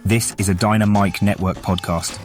This is a Dynamite Network podcast.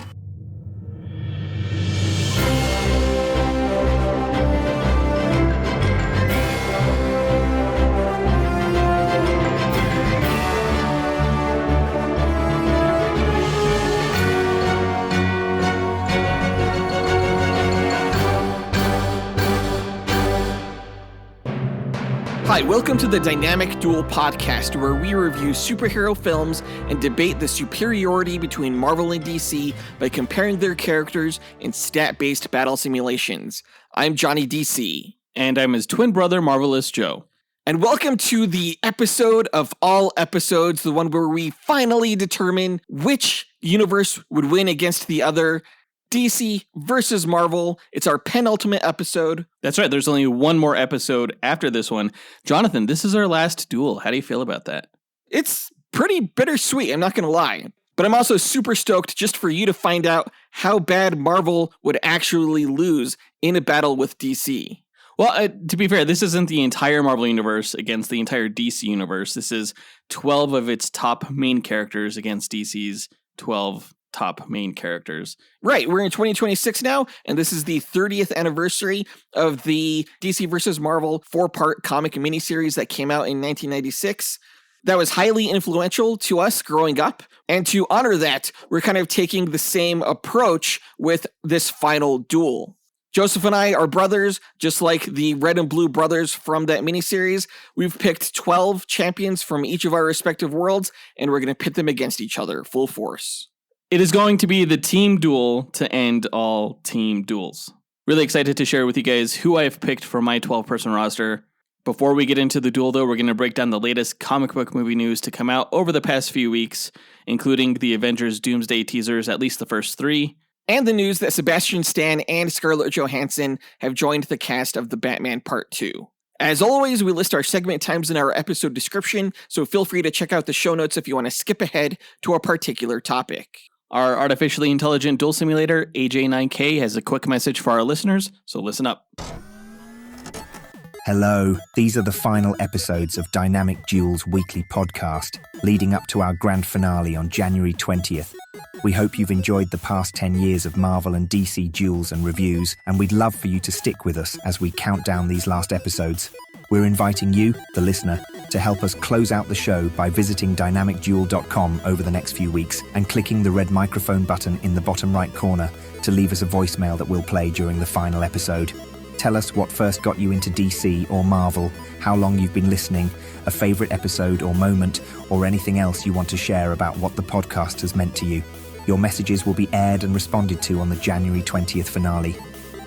Hi, welcome to the Dynamic Duel podcast, where we review superhero films and debate the superiority between Marvel and DC by comparing their characters in stat-based battle simulations. I'm Johnny DC. And I'm his twin brother, Marvelous Joe. And welcome to the episode of all episodes, the one where we finally determine which universe would win against the other. DC versus Marvel. It's our penultimate episode. That's right. There's only one more episode after this one. Jonathan, this is our last duel. How do you feel about that? It's pretty bittersweet, I'm not going to lie. But I'm also super stoked just for you to find out how bad Marvel would actually lose in a battle with DC. Well, to be fair, this isn't the entire Marvel universe against the entire DC universe. This is 12 of its top main characters against DC's 12 top main characters. Right, we're in 2026 now, and this is the 30th anniversary of the DC vs. Marvel 4-part comic miniseries that came out in 1996. That was highly influential to us growing up, and to honor that, we're kind of taking the same approach with this final duel. Joseph and I are brothers, just like the red and blue brothers from that miniseries. We've picked 12 champions from each of our respective worlds, and we're going to pit them against each other, full force. It is going to be the team duel to end all team duels. Really excited to share with you guys who I've picked for my 12-person roster. Before we get into the duel, though, we're going to break down the latest comic book movie news to come out over the past few weeks, including the Avengers Doomsday teasers, at least the first 3. And the news that Sebastian Stan and Scarlett Johansson have joined the cast of The Batman Part 2. As always, we list our segment times in our episode description, so feel free to check out the show notes if you want to skip ahead to a particular topic. Our artificially intelligent duel simulator, AJ9K, has a quick message for our listeners, so listen up. Hello, these are the final episodes of Dynamic Duel's weekly podcast, leading up to our grand finale on January 20th. We hope you've enjoyed the past 10 years of Marvel and DC duels and reviews, and we'd love for you to stick with us as we count down these last episodes. We're inviting you, the listener, to help us close out the show by visiting dynamicduel.com over the next few weeks and clicking the red microphone button in the bottom right corner to leave us a voicemail that we'll play during the final episode. Tell us what first got you into DC or Marvel, how long you've been listening, a favorite episode or moment, or anything else you want to share about what the podcast has meant to you. Your messages will be aired and responded to on the January 20th finale.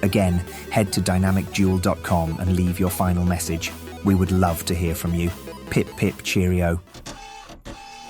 Again, head to dynamicduel.com and leave your final message. We would love to hear from you. Pip pip cheerio.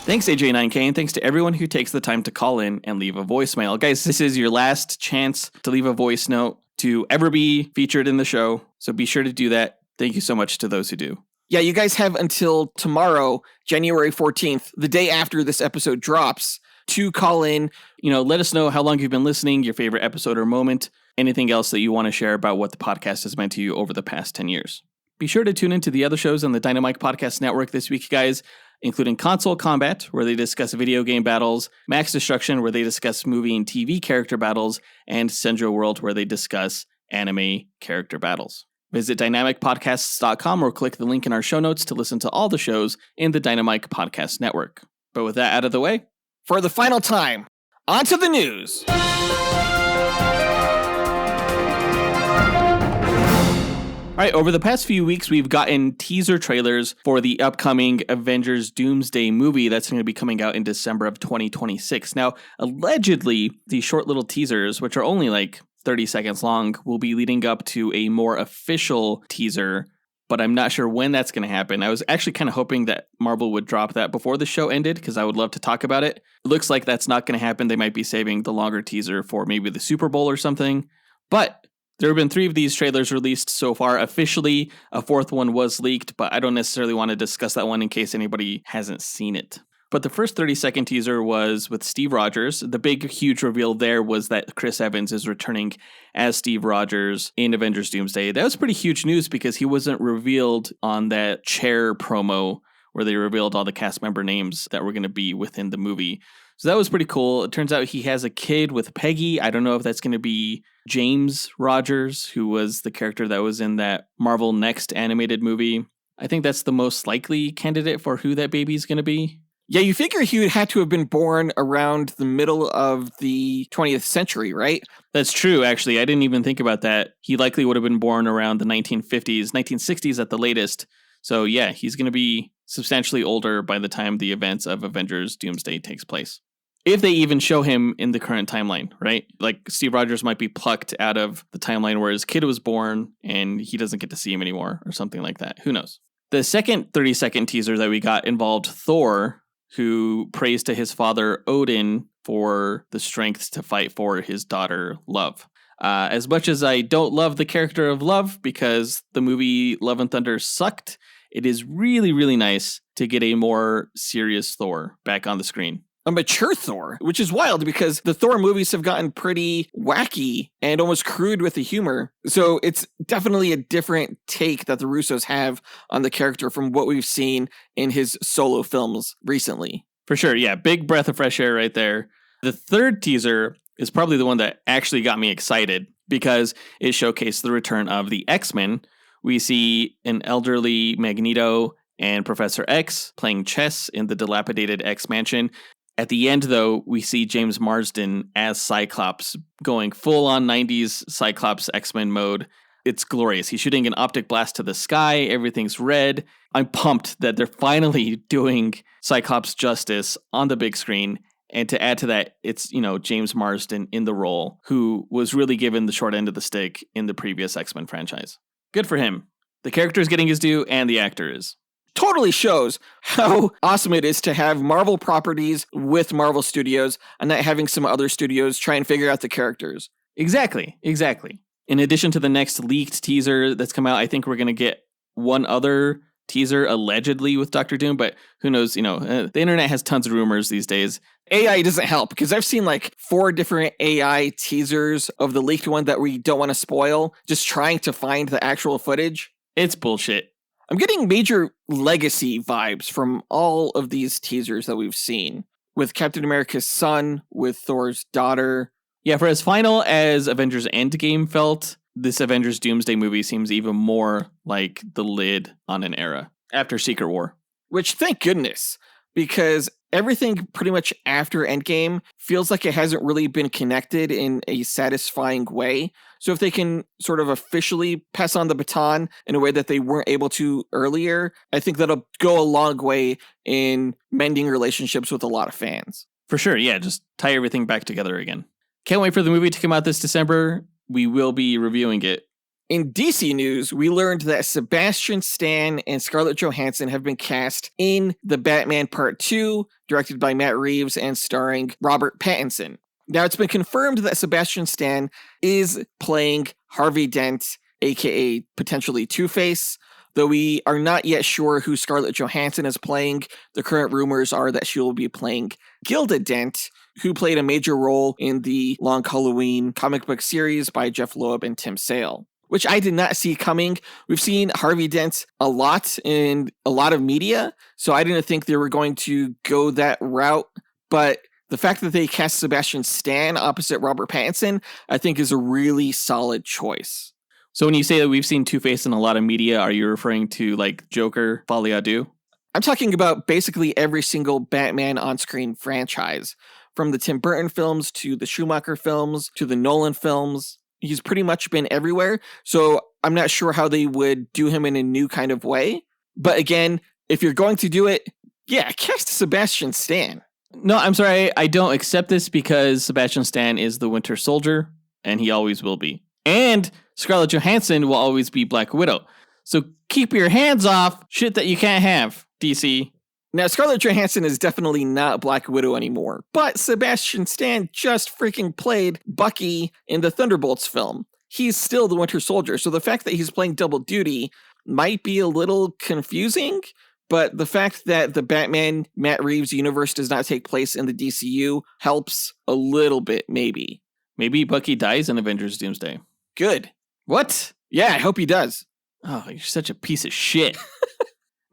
Thanks, AJ9K, and thanks to everyone who takes the time to call in and leave a voicemail. Guys, this is your last chance to leave a voice note to ever be featured in the show, so be sure to do that. Thank you so much to those who do. Yeah, you guys have until tomorrow, January 14th, the day after this episode drops, to call in. Let us know how long you've been listening, your favorite episode or moment, anything else that you want to share about what the podcast has meant to you over the past 10 years. Be sure to tune into the other shows on the Dynamite Podcast Network this week, guys, including Console Combat, where they discuss video game battles, Max Destruction, where they discuss movie and TV character battles, and Senjo World, where they discuss anime character battles. Visit dynamicpodcasts.com or click the link in our show notes to listen to all the shows in the Dynamite Podcast Network. But with that out of the way, for the final time, on to the news. All right, over the past few weeks, we've gotten teaser trailers for the upcoming Avengers Doomsday movie that's going to be coming out in December of 2026. Now, allegedly, these short little teasers, which are only like 30 seconds long, will be leading up to a more official teaser, but I'm not sure when that's going to happen. I was actually kind of hoping that Marvel would drop that before the show ended, because I would love to talk about it. It looks like that's not going to happen. They might be saving the longer teaser for maybe the Super Bowl or something, but there have been 3 of these trailers released so far officially. A 4th one was leaked, but I don't necessarily want to discuss that one in case anybody hasn't seen it. But the first 30-second teaser was with Steve Rogers. The big, huge reveal there was that Chris Evans is returning as Steve Rogers in Avengers Doomsday. That was pretty huge news because he wasn't revealed on that chair promo where they revealed all the cast member names that were going to be within the movie. So that was pretty cool. It turns out he has a kid with Peggy. I don't know if that's going to be James Rogers, who was the character that was in that Marvel Next animated movie. I think that's the most likely candidate for who that baby's going to be. Yeah, you figure he would have to have been born around the middle of the 20th century, right? That's true, actually. I didn't even think about that. He likely would have been born around the 1950s, 1960s at the latest. So yeah, he's going to be substantially older by the time the events of Avengers Doomsday takes place. If they even show him in the current timeline, right? Like Steve Rogers might be plucked out of the timeline where his kid was born and he doesn't get to see him anymore or something like that. Who knows? The second 30-second teaser that we got involved Thor, who prays to his father Odin for the strength to fight for his daughter Love. As much as I don't love the character of Love because the movie Love and Thunder sucked, it is really, really nice to get a more serious Thor back on the screen. A mature Thor, which is wild because the Thor movies have gotten pretty wacky and almost crude with the humor. So it's definitely a different take that the Russos have on the character from what we've seen in his solo films recently. For sure, yeah. Big breath of fresh air right there. The third teaser is probably the one that actually got me excited because it showcased the return of the X-Men. We see an elderly Magneto and Professor X playing chess in the dilapidated X mansion. At the end, though, we see James Marsden as Cyclops going full-on 90s Cyclops X-Men mode. It's glorious. He's shooting an optic blast to the sky. Everything's red. I'm pumped that they're finally doing Cyclops justice on the big screen. And to add to that, it's, James Marsden in the role, who was really given the short end of the stick in the previous X-Men franchise. Good for him. The character is getting his due, and the actor is. Totally shows how awesome it is to have Marvel properties with Marvel Studios and not having some other studios try and figure out the characters. Exactly. In addition to the next leaked teaser that's come out, I think we're going to get one other teaser allegedly with Doctor Doom, but who knows, the internet has tons of rumors these days. AI doesn't help because I've seen like 4 different AI teasers of the leaked one that we don't want to spoil, just trying to find the actual footage. It's bullshit. I'm getting major legacy vibes from all of these teasers that we've seen, with Captain America's son, with Thor's daughter. Yeah, for as final as Avengers Endgame felt, this Avengers Doomsday movie seems even more like the lid on an era after Secret War. Which, thank goodness, because everything pretty much after Endgame feels like it hasn't really been connected in a satisfying way. So if they can sort of officially pass on the baton in a way that they weren't able to earlier, I think that'll go a long way in mending relationships with a lot of fans. For sure, yeah, just tie everything back together again. Can't wait for the movie to come out this December. We will be reviewing it. In DC news, we learned that Sebastian Stan and Scarlett Johansson have been cast in The Batman Part 2, directed by Matt Reeves and starring Robert Pattinson. Now, it's been confirmed that Sebastian Stan is playing Harvey Dent, aka potentially Two-Face, though we are not yet sure who Scarlett Johansson is playing. The current rumors are that she will be playing Gilda Dent, who played a major role in the Long Halloween comic book series by Jeff Loeb and Tim Sale, which I did not see coming. We've seen Harvey Dent a lot in a lot of media, so I didn't think they were going to go that route. But the fact that they cast Sebastian Stan opposite Robert Pattinson, I think is a really solid choice. So when you say that we've seen Two-Face in a lot of media, are you referring to like Joker, Folie à Deux? I'm talking about basically every single Batman on-screen franchise, from the Tim Burton films to the Schumacher films to the Nolan films. He's pretty much been everywhere, so I'm not sure how they would do him in a new kind of way. But again, if you're going to do it, yeah, cast Sebastian Stan. No, I'm sorry, I don't accept this because Sebastian Stan is the Winter Soldier, and he always will be. And Scarlett Johansson will always be Black Widow. So keep your hands off shit that you can't have, DC. Now, Scarlett Johansson is definitely not Black Widow anymore, but Sebastian Stan just freaking played Bucky in the Thunderbolts film. He's still the Winter Soldier, so the fact that he's playing double duty might be a little confusing, but the fact that the Batman Matt Reeves universe does not take place in the DCU helps a little bit, maybe. Maybe Bucky dies in Avengers Doomsday. Good. What? Yeah, I hope he does. Oh, you're such a piece of shit.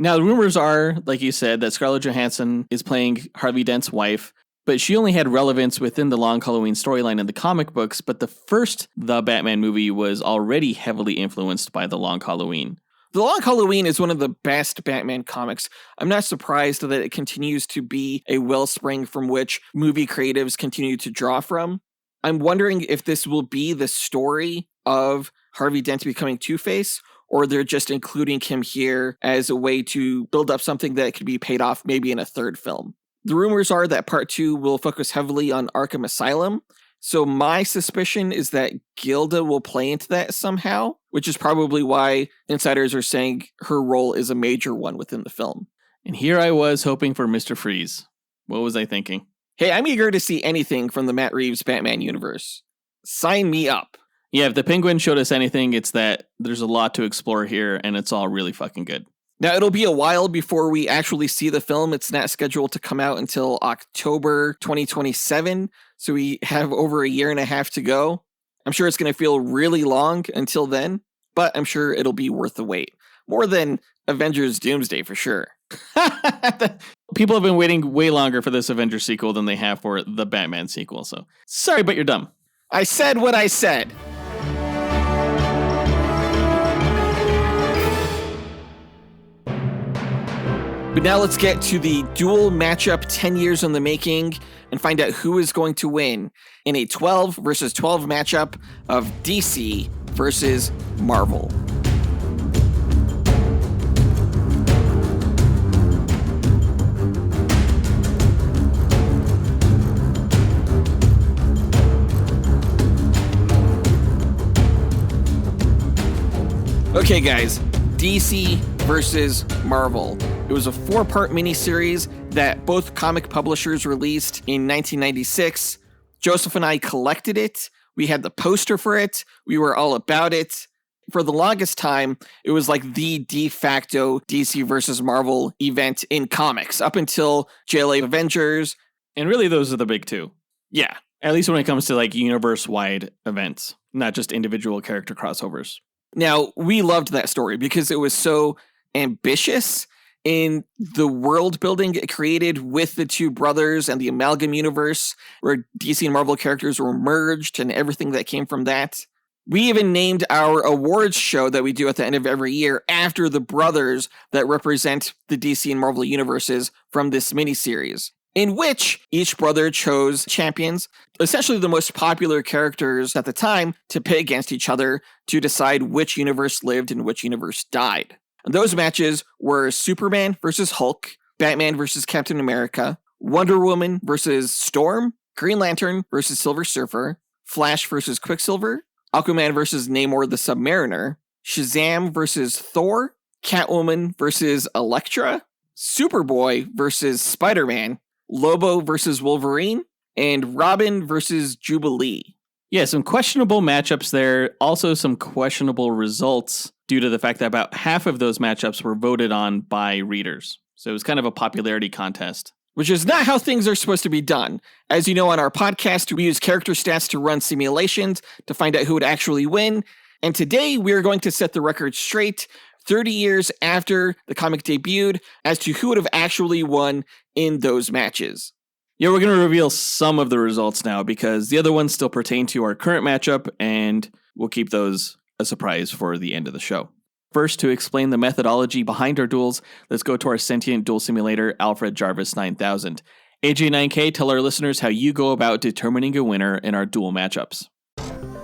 Now, the rumors are, like you said, that Scarlett Johansson is playing Harvey Dent's wife, but she only had relevance within the Long Halloween storyline in the comic books, but the first The Batman movie was already heavily influenced by the Long Halloween. The Long Halloween is one of the best Batman comics. I'm not surprised that it continues to be a wellspring from which movie creatives continue to draw from. I'm wondering if this will be the story of Harvey Dent becoming Two-Face, or they're just including him here as a way to build up something that could be paid off maybe in a third film. The rumors are that Part 2 will focus heavily on Arkham Asylum, so my suspicion is that Gilda will play into that somehow, which is probably why insiders are saying her role is a major one within the film. And here I was hoping for Mr. Freeze. What was I thinking? Hey, I'm eager to see anything from the Matt Reeves Batman universe. Sign me up. Yeah, if the Penguin showed us anything, it's that there's a lot to explore here, and it's all really fucking good. Now, it'll be a while before we actually see the film. It's not scheduled to come out until October 2027, so we have over a year and a half to go. I'm sure it's going to feel really long until then, but I'm sure it'll be worth the wait. More than Avengers Doomsday, for sure. People have been waiting way longer for this Avengers sequel than they have for the Batman sequel, so sorry, but you're dumb. I said what I said. But now let's get to the Duel matchup 10 years in the making and find out who is going to win in a 12 versus 12 matchup of DC versus Marvel. Okay, guys, DC versus Marvel. It was a 4-part miniseries that both comic publishers released in 1996. Joseph and I collected it. We had the poster for it. We were all about it. For the longest time, it was like the de facto DC versus Marvel event in comics, up until JLA Avengers. And really, those are the big two. Yeah. At least when it comes to like universe-wide events, not just individual character crossovers. Now, we loved that story because it was so ambitious in the world building it created with the two brothers and the Amalgam universe, where DC and Marvel characters were merged and everything that came from that. We even named our awards show that we do at the end of every year after the brothers that represent the DC and Marvel universes from this miniseries, in which each brother chose champions, essentially the most popular characters at the time, to pit against each other to decide which universe lived and which universe died. And those matches were Superman versus Hulk, Batman versus Captain America, Wonder Woman versus Storm, Green Lantern versus Silver Surfer, Flash versus Quicksilver, Aquaman versus Namor the Submariner, Shazam versus Thor, Catwoman versus Elektra, Superboy versus Spider-Man, Lobo versus Wolverine, and Robin versus Jubilee. Yeah, some questionable matchups there. Also some questionable results due to the fact that about half of those matchups were voted on by readers. So it was kind of a popularity contest. Which is not how things are supposed to be done. As you know, on our podcast, we use character stats to run simulations to find out who would actually win. And today we are going to set the record straight 30 years after the comic debuted as to who would have actually won in those matches. Yeah, we're going to reveal some of the results now because the other ones still pertain to our current matchup, and we'll keep those a surprise for the end of the show. First, to explain the methodology behind our duels, let's go to our sentient duel simulator, Alfred Jarvis 9000. AJ9K, tell our listeners how you go about determining a winner in our duel matchups.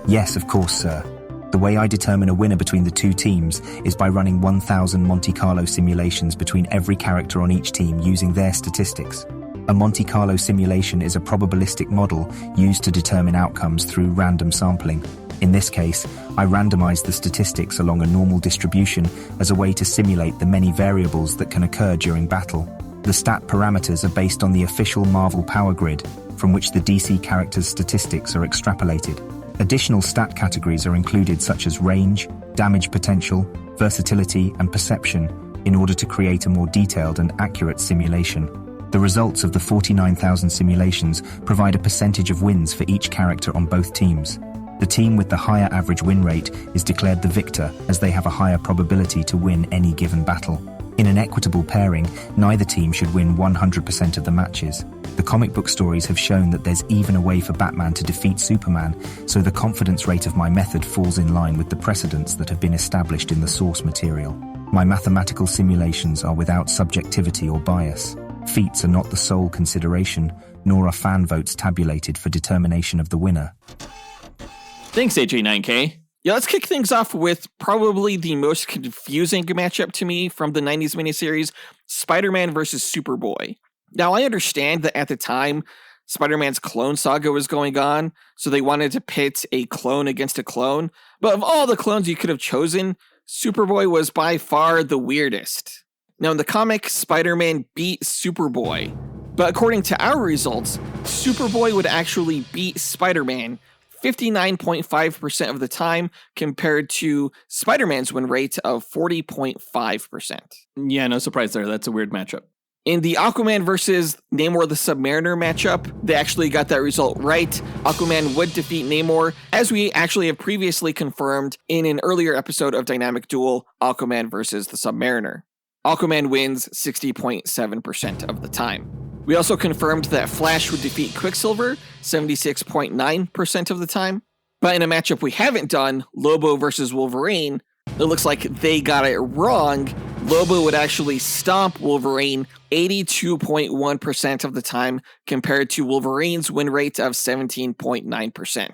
Yes, of course, sir. The way I determine a winner between the two teams is by running 1,000 Monte Carlo simulations between every character on each team using their statistics. A Monte Carlo simulation is a probabilistic model used to determine outcomes through random sampling. In this case, I randomize the statistics along a normal distribution as a way to simulate the many variables that can occur during battle. The stat parameters are based on the official Marvel power grid, from which the DC characters' statistics are extrapolated. Additional stat categories are included such as range, damage potential, versatility, and perception in order to create a more detailed and accurate simulation. The results of the 49,000 simulations provide a percentage of wins for each character on both teams. The team with the higher average win rate is declared the victor, as they have a higher probability to win any given battle. In an equitable pairing, neither team should win 100% of the matches. The comic book stories have shown that there's even a way for Batman to defeat Superman, so the confidence rate of my method falls in line with the precedents that have been established in the source material. My mathematical simulations are without subjectivity or bias. Feats are not the sole consideration, nor are fan votes tabulated for determination of the winner. Thanks, AJ9K. Yeah, let's kick things off with probably the most confusing matchup to me from the 90s miniseries, Spider-Man versus Superboy. Now, I understand that at the time, Spider-Man's clone saga was going on, so they wanted to pit a clone against a clone, but of all the clones you could have chosen, Superboy was by far the weirdest. Now, in the comic, Spider-Man beat Superboy, but according to our results, Superboy would actually beat Spider-Man 59.5% of the time compared to Spider-Man's win rate of 40.5%. Yeah, no surprise there. That's a weird matchup. In the Aquaman versus Namor the Submariner matchup, they actually got that result right. Aquaman would defeat Namor, as we actually have previously confirmed in an earlier episode of Dynamic Duel, Aquaman versus the Submariner. Aquaman wins 60.7% of the time. We also confirmed that Flash would defeat Quicksilver 76.9% of the time. But in a matchup we haven't done, Lobo versus Wolverine, it looks like they got it wrong. Lobo would actually stomp Wolverine 82.1% of the time compared to Wolverine's win rate of 17.9%.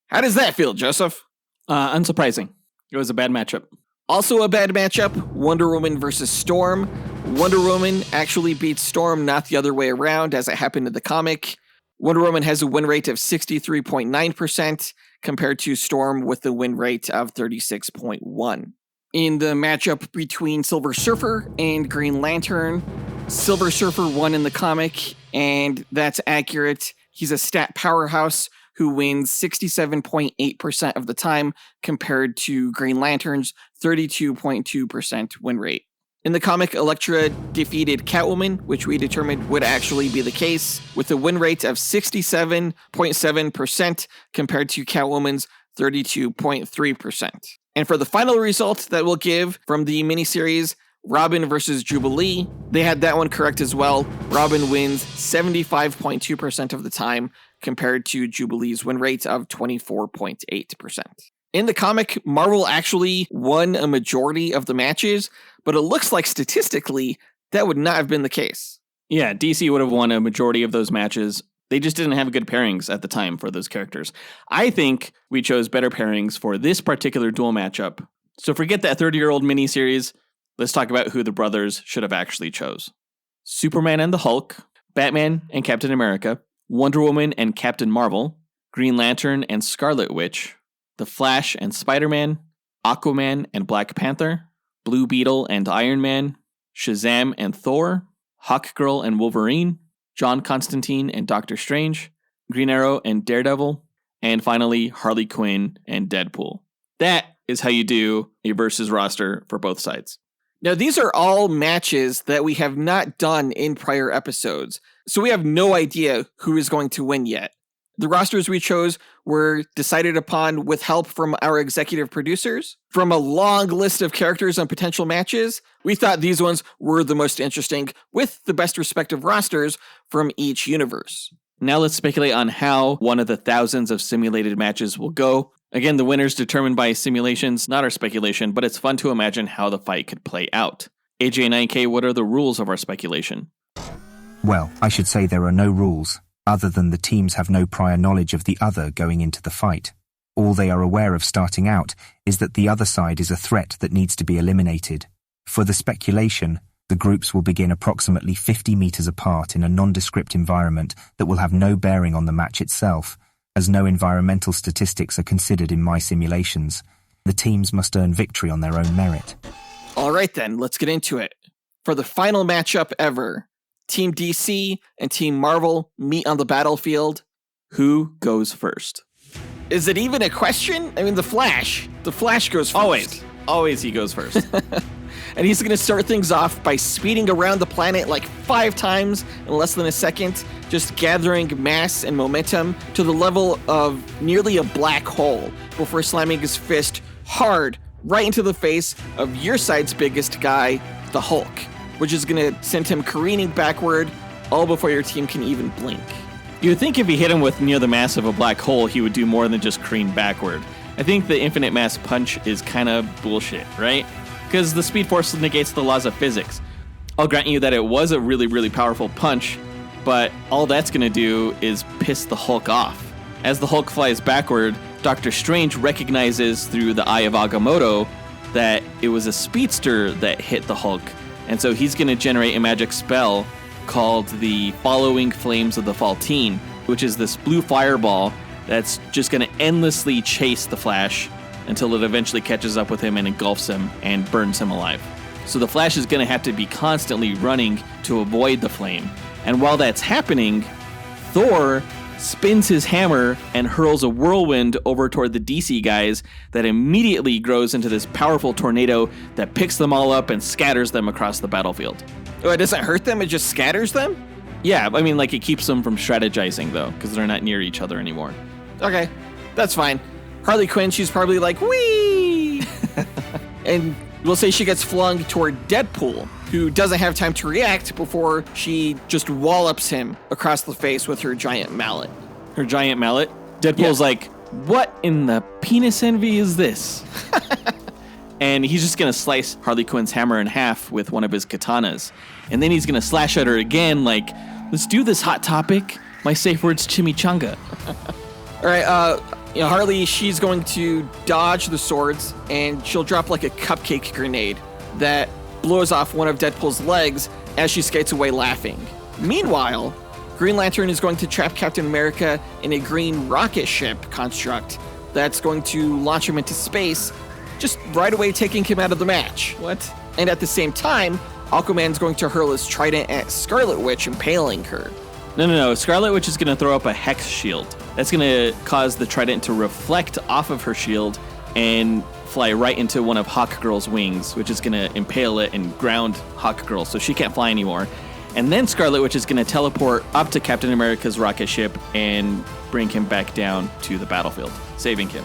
How does that feel, Joseph? Unsurprising. It was a bad matchup. Also a bad matchup, Wonder Woman versus Storm. Wonder Woman actually beats Storm, not the other way around, as it happened in the comic. Wonder Woman has a win rate of 63.9% compared to Storm with a win rate of 36.1%. In the matchup between Silver Surfer and Green Lantern, Silver Surfer won in the comic, and that's accurate. He's a stat powerhouse who wins 67.8% of the time compared to Green Lantern's 32.2% win rate. In the comic, Elektra defeated Catwoman, which we determined would actually be the case, with a win rate of 67.7% compared to Catwoman's 32.3%. And for the final result that we'll give from the miniseries, Robin versus Jubilee, they had that one correct as well. Robin wins 75.2% of the time compared to Jubilee's win rate of 24.8%. In the comic, Marvel actually won a majority of the matches, but it looks like statistically that would not have been the case. Yeah, DC would have won a majority of those matches. They just didn't have good pairings at the time for those characters. I think we chose better pairings for this particular duel matchup. So forget that 30-year-old miniseries. Let's talk about who the brothers should have actually chose. Superman and the Hulk, Batman and Captain America, Wonder Woman and Captain Marvel, Green Lantern and Scarlet Witch, The Flash and Spider-Man, Aquaman and Black Panther, Blue Beetle and Iron Man, Shazam and Thor, Hawkgirl and Wolverine, John Constantine and Doctor Strange, Green Arrow and Daredevil, and finally Harley Quinn and Deadpool. That is how you do a versus roster for both sides. Now, these are all matches that we have not done in prior episodes, so we have no idea who is going to win yet. The rosters we chose were decided upon with help from our executive producers. From a long list of characters and potential matches, we thought these ones were the most interesting, with the best respective rosters from each universe. Now let's speculate on how one of the thousands of simulated matches will go. Again, the winner's determined by simulations, not our speculation, but it's fun to imagine how the fight could play out. AJ9K, what are the rules of our speculation? Well, I should say there are no rules, other than the teams have no prior knowledge of the other going into the fight. All they are aware of starting out is that the other side is a threat that needs to be eliminated. For the speculation, the groups will begin approximately 50 meters apart in a nondescript environment that will have no bearing on the match itself, as no environmental statistics are considered in my simulations. The teams must earn victory on their own merit. All right then, let's get into it. For the final matchup ever, Team DC and Team Marvel meet on the battlefield. Who goes first? Is it even a question? I mean, the Flash goes first. Always he goes first. And he's going to start things off by speeding around the planet like 5 times in less than a second, just gathering mass and momentum to the level of nearly a black hole before slamming his fist hard right into the face of your side's biggest guy, the Hulk, which is going to send him careening backward all before your team can even blink. You would think if he hit him with near the mass of a black hole, he would do more than just careen backward. I think the infinite mass punch is kind of bullshit, right? Because the Speed Force negates the laws of physics. I'll grant you that it was a really, really powerful punch, but all that's going to do is piss the Hulk off. As the Hulk flies backward, Doctor Strange recognizes through the Eye of Agamotto that it was a speedster that hit the Hulk, and so he's going to generate a magic spell called the Following Flames of the Faltine, which is this blue fireball that's just going to endlessly chase the Flash until it eventually catches up with him and engulfs him and burns him alive. So the Flash is going to have to be constantly running to avoid the flame. And while that's happening, Thor spins his hammer and hurls a whirlwind over toward the DC guys that immediately grows into this powerful tornado that picks them all up and scatters them across the battlefield. Oh, it doesn't hurt them? It just scatters them? Yeah, I mean, like, it keeps them from strategizing, though, because they're not near each other anymore. Okay, that's fine. Harley Quinn, she's probably like, whee! And we'll say she gets flung toward Deadpool, who doesn't have time to react before she just wallops him across the face with her giant mallet. Her giant mallet? Deadpool's like, what in the penis envy is this? And he's just going to slice Harley Quinn's hammer in half with one of his katanas. And then he's going to slash at her again like, let's do this, Hot Topic. My safe word's chimichanga. All right, Harley, she's going to dodge the swords, and she'll drop like a cupcake grenade that blows off one of Deadpool's legs as she skates away laughing. Meanwhile, Green Lantern is going to trap Captain America in a green rocket ship construct that's going to launch him into space, just right away taking him out of the match. What? And at the same time, Aquaman's going to hurl his trident at Scarlet Witch, impaling her. No. Scarlet Witch is going to throw up a hex shield. That's going to cause the trident to reflect off of her shield and fly right into one of Hawkgirl's wings, which is going to impale it and ground Hawkgirl, so she can't fly anymore. And then Scarlet Witch is going to teleport up to Captain America's rocket ship and bring him back down to the battlefield, saving him.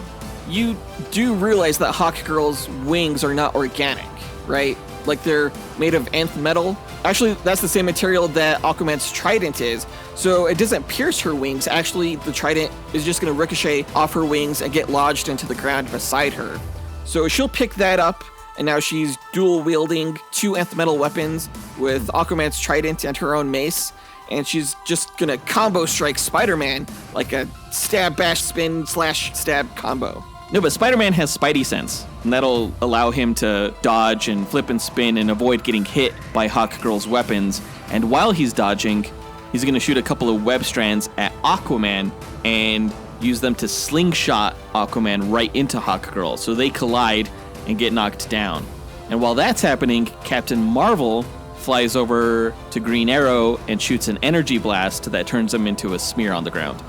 You do realize that Hawkgirl's wings are not organic, right? Like, they're made of nth metal. Actually, that's the same material that Aquaman's trident is, so it doesn't pierce her wings. Actually, the trident is just going to ricochet off her wings and get lodged into the ground beside her. So she'll pick that up, and now she's dual-wielding two nth metal weapons with Aquaman's trident and her own mace, and she's just going to combo strike Spider-Man like a stab, bash, spin, slash, stab combo. No, but Spider-Man has Spidey sense, and that'll allow him to dodge and flip and spin and avoid getting hit by Hawkgirl's weapons. And while he's dodging, he's going to shoot a couple of web strands at Aquaman and use them to slingshot Aquaman right into Hawkgirl, so they collide and get knocked down. And while that's happening, Captain Marvel flies over to Green Arrow and shoots an energy blast that turns him into a smear on the ground.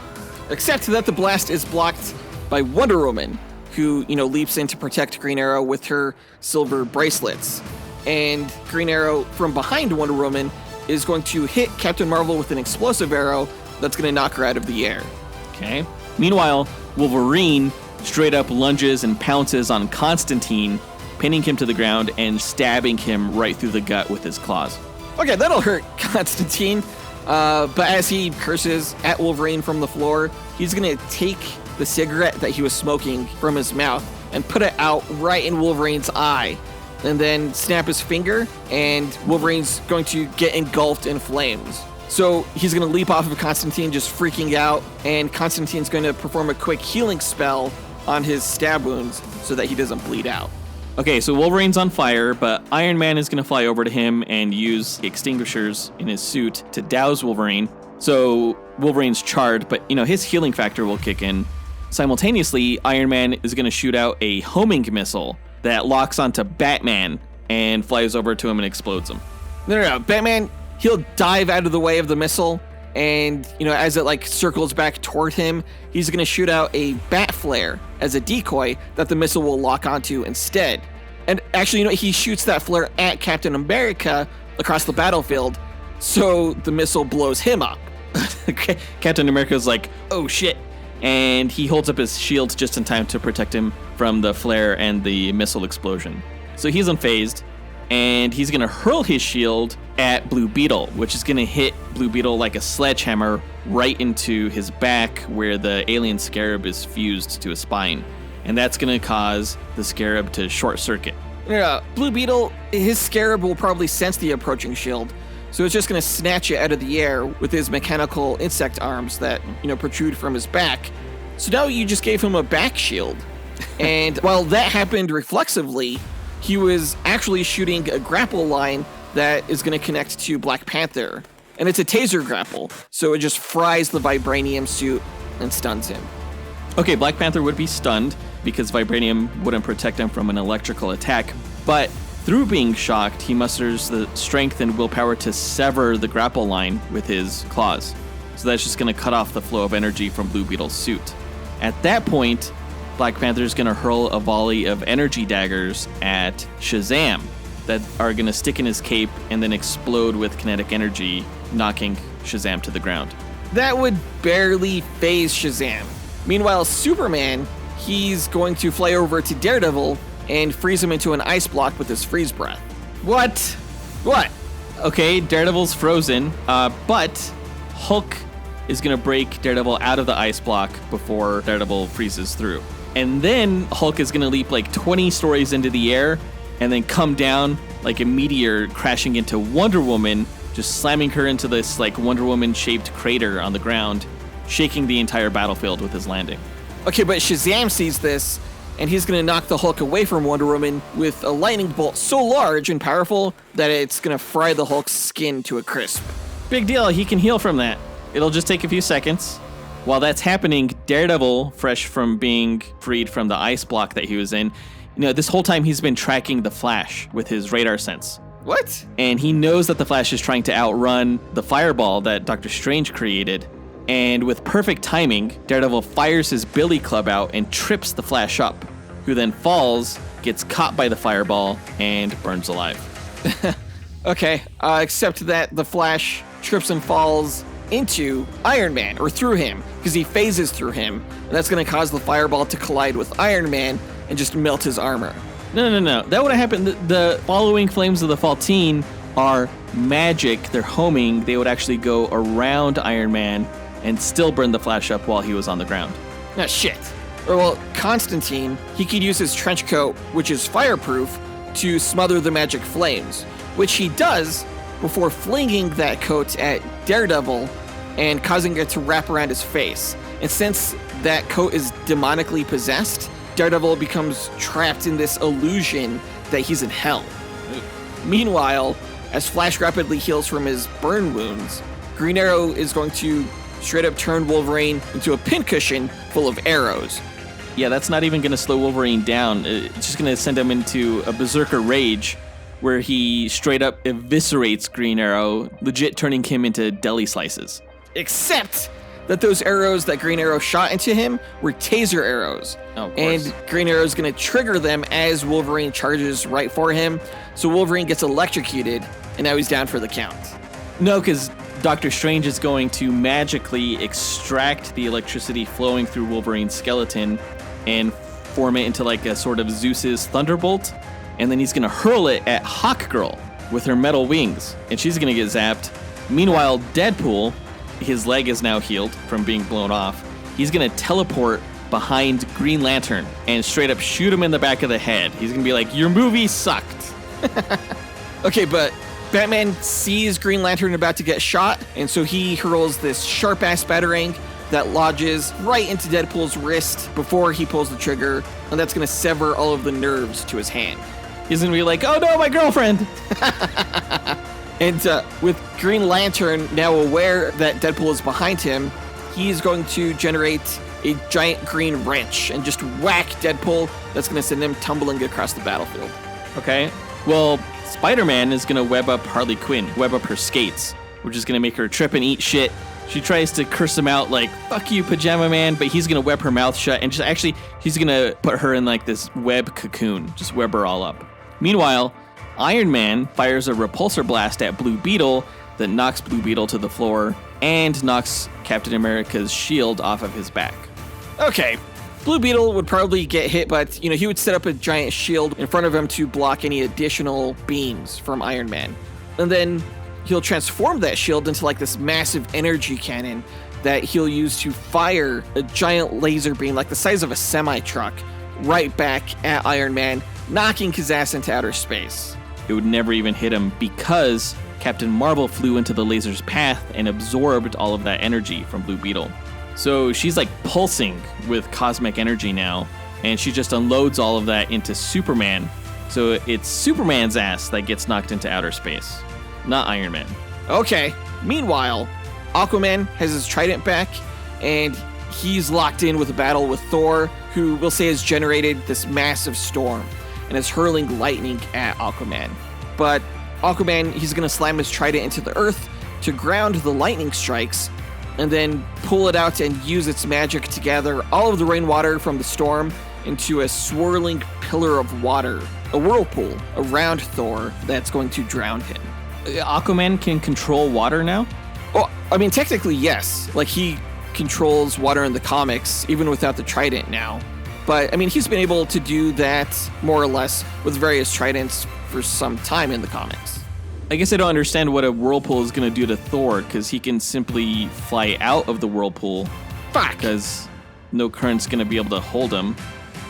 Except that the blast is blocked by Wonder Woman, who, leaps in to protect Green Arrow with her silver bracelets. And Green Arrow, from behind Wonder Woman, is going to hit Captain Marvel with an explosive arrow that's going to knock her out of the air. Okay. Meanwhile, Wolverine straight up lunges and pounces on Constantine, pinning him to the ground and stabbing him right through the gut with his claws. Okay, that'll hurt Constantine. But as he curses at Wolverine from the floor, he's going to take the cigarette that he was smoking from his mouth and put it out right in Wolverine's eye, and then snap his finger, and Wolverine's going to get engulfed in flames. So he's going to leap off of Constantine, just freaking out, and Constantine's going to perform a quick healing spell on his stab wounds so that he doesn't bleed out. Okay, so Wolverine's on fire, but Iron Man is going to fly over to him and use extinguishers in his suit to douse Wolverine. So Wolverine's charred, but his healing factor will kick in. Simultaneously, Iron Man is going to shoot out a homing missile that locks onto Batman and flies over to him and explodes him. No. Batman, he'll dive out of the way of the missile, and, as it, circles back toward him, he's going to shoot out a bat flare as a decoy that the missile will lock onto instead. And actually, he shoots that flare at Captain America across the battlefield, so the missile blows him up. Captain America's like, oh shit. And he holds up his shield just in time to protect him from the flare and the missile explosion. So he's unfazed. and he's going to hurl his shield at Blue Beetle, which is going to hit Blue Beetle like a sledgehammer right into his back where the alien scarab is fused to his spine. And that's going to cause the scarab to short circuit. Yeah, Blue Beetle, his scarab will probably sense the approaching shield, so it's just going to snatch it out of the air with his mechanical insect arms that, protrude from his back. So now you just gave him a back shield. And while that happened reflexively, he was actually shooting a grapple line that is going to connect to Black Panther. And it's a taser grapple, so it just fries the vibranium suit and stuns him. Okay, Black Panther would be stunned because vibranium wouldn't protect him from an electrical attack, but through being shocked, he musters the strength and willpower to sever the grapple line with his claws. So that's just going to cut off the flow of energy from Blue Beetle's suit. At that point, Black Panther is going to hurl a volley of energy daggers at Shazam that are going to stick in his cape and then explode with kinetic energy, knocking Shazam to the ground. That would barely phase Shazam. Meanwhile, Superman, he's going to fly over to Daredevil and freeze him into an ice block with his freeze breath. What? Okay, Daredevil's frozen, but Hulk is going to break Daredevil out of the ice block before Daredevil freezes through. And then Hulk is going to leap like 20 stories into the air and then come down like a meteor crashing into Wonder Woman, just slamming her into this like Wonder Woman-shaped crater on the ground, shaking the entire battlefield with his landing. Okay, but Shazam sees this, and he's going to knock the Hulk away from Wonder Woman with a lightning bolt so large and powerful that it's going to fry the Hulk's skin to a crisp. Big deal, he can heal from that. It'll just take a few seconds. While that's happening, Daredevil, fresh from being freed from the ice block that he was in, this whole time he's been tracking the Flash with his radar sense. What? And he knows that the Flash is trying to outrun the fireball that Doctor Strange created. And with perfect timing, Daredevil fires his billy club out and trips the Flash up, who then falls, gets caught by the fireball, and burns alive. Okay, except that the Flash trips and falls into Iron Man, or through him, because he phases through him, and that's going to cause the fireball to collide with Iron Man and just melt his armor. No. That would have happened. The following flames of the Faltine are magic. They're homing. They would actually go around Iron Man and still burn the Flash up while he was on the ground. Ah, shit. Or, well, Constantine, he could use his trench coat, which is fireproof, to smother the magic flames, which he does before flinging that coat at Daredevil and causing it to wrap around his face. And since that coat is demonically possessed, Daredevil becomes trapped in this illusion that he's in hell. Meanwhile, as Flash rapidly heals from his burn wounds, Green Arrow is going to straight up turn Wolverine into a pincushion full of arrows. Yeah, that's not even going to slow Wolverine down. It's just going to send him into a berserker rage where he straight up eviscerates Green Arrow, legit turning him into deli slices. Except that those arrows that Green Arrow shot into him were taser arrows. Oh, of course. And Green Arrow is going to trigger them as Wolverine charges right for him. So Wolverine gets electrocuted, and now he's down for the count. No, because Doctor Strange is going to magically extract the electricity flowing through Wolverine's skeleton and form it into like a sort of Zeus's thunderbolt. And then he's going to hurl it at Hawkgirl with her metal wings, and she's going to get zapped. Meanwhile, Deadpool, his leg is now healed from being blown off. He's going to teleport behind Green Lantern and straight up shoot him in the back of the head. He's going to be like, your movie sucked. Okay, but Batman sees Green Lantern about to get shot, and so he hurls this sharp-ass batarang that lodges right into Deadpool's wrist before he pulls the trigger, and that's going to sever all of the nerves to his hand. He's going to be like, oh no, my girlfriend! And with Green Lantern now aware that Deadpool is behind him, he's going to generate a giant green wrench and just whack Deadpool. That's going to send him tumbling across the battlefield. Okay, well, Spider-Man is going to web up Harley Quinn, web up her skates, which is going to make her trip and eat shit. She tries to curse him out like, fuck you, Pajama Man, but he's going to web her mouth shut, and he's going to put her in like this web cocoon, just web her all up. Meanwhile, Iron Man fires a repulsor blast at Blue Beetle that knocks Blue Beetle to the floor and knocks Captain America's shield off of his back. Okay, Blue Beetle would probably get hit, but, he would set up a giant shield in front of him to block any additional beams from Iron Man. And then he'll transform that shield into like this massive energy cannon that he'll use to fire a giant laser beam like the size of a semi-truck right back at Iron Man, knocking his ass into outer space. It would never even hit him because Captain Marvel flew into the laser's path and absorbed all of that energy from Blue Beetle. So she's like pulsing with cosmic energy now, and she just unloads all of that into Superman. So it's Superman's ass that gets knocked into outer space, not Iron Man. Okay. Meanwhile, Aquaman has his trident back, and he's locked in with a battle with Thor, who we'll say has generated this massive storm and is hurling lightning at Aquaman. But Aquaman, he's going to slam his trident into the earth to ground the lightning strikes, and then pull it out and use its magic to gather all of the rainwater from the storm into a swirling pillar of water, a whirlpool around Thor that's going to drown him. Aquaman can control water now? Well, I mean, technically, yes. Like, he controls water in the comics, even without the trident now. But, I mean, he's been able to do that, more or less, with various tridents for some time in the comics. I guess I don't understand what a whirlpool is going to do to Thor, because he can simply fly out of the whirlpool. Fuck! Because no current's going to be able to hold him.